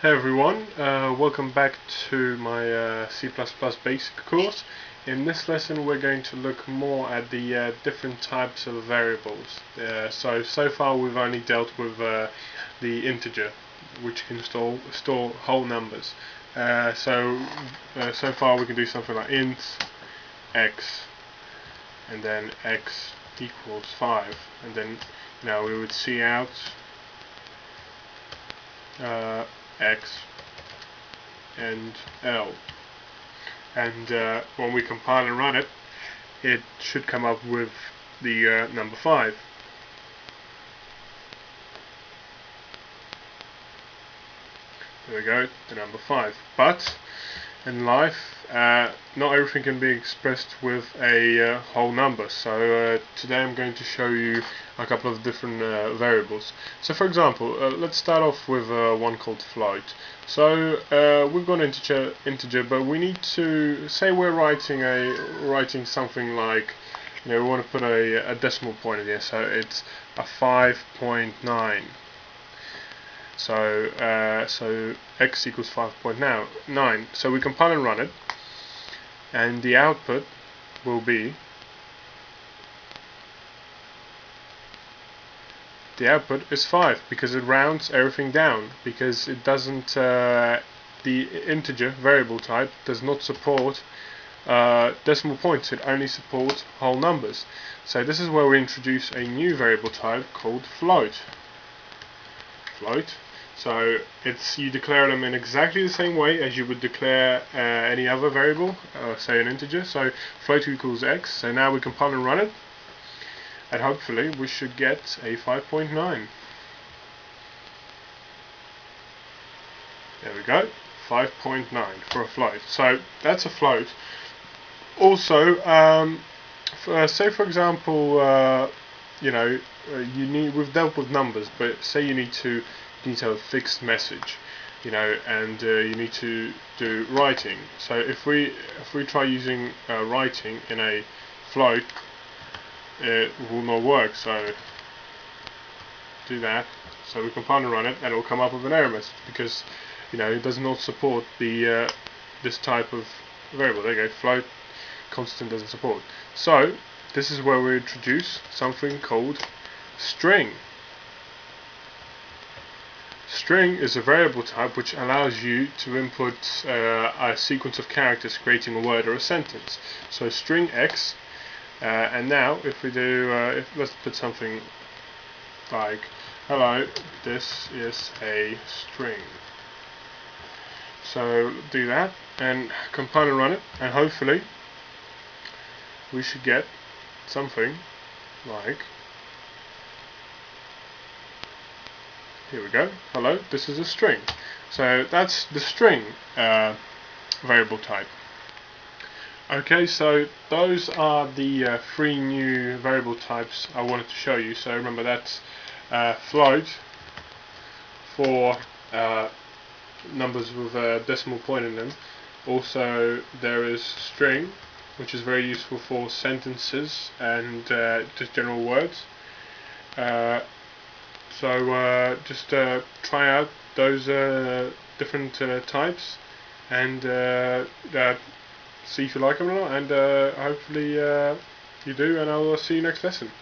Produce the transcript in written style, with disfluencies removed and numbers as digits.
Hey everyone, welcome back to my C++ basic course. In this lesson we're going to look more at the different types of variables. So far we've only dealt with the integer, which can store whole numbers. So far we can do something like int x, and then x equals 5, and then now we would see out x and L, and when we compile and run it, it should come up with the number 5. There we go, the number 5. But in life, not everything can be expressed with a whole number. So today I'm going to show you a couple of different variables. So for example, let's start off with one called float. So we've got integer, but we need to say we're writing something like, we want to put a decimal point in here. So it's a 5.9. So x equals 5.9. So we compile and run it, and the output will be the output is 5, because it rounds everything down, because it doesn't the integer variable type does not support decimal points. It only supports whole numbers. So this is where we introduce a new variable type called float. So you declare them in exactly the same way as you would declare any other variable, say an integer. So float equals x. So now we compile and run it, and hopefully we should get a 5.9. There we go, 5.9 for a float. So that's a float. Also, say for example, we've dealt with numbers, but say you need to have a fixed message, and you need to do writing. So if we try using writing in a float, it will not work. So do that. So we compile and run it, and it will come up with an error message, because it does not support the this type of variable. There you go, float constant doesn't support. So this is where we introduce something called string. String is a variable type which allows you to input a sequence of characters creating a word or a sentence. So string x, and now if we do, let's put something like, hello, this is a string. So do that and compile and run it, and hopefully we should get something like, here we go, hello, this is a string. So that's the string variable type. Okay, so those are the 3 new variable types I wanted to show you. So remember, that's float for numbers with a decimal point in them. Also there is string, which is very useful for sentences and just general words. So just try out those different types, and see if you like them or not, and hopefully you do, and I'll see you next lesson.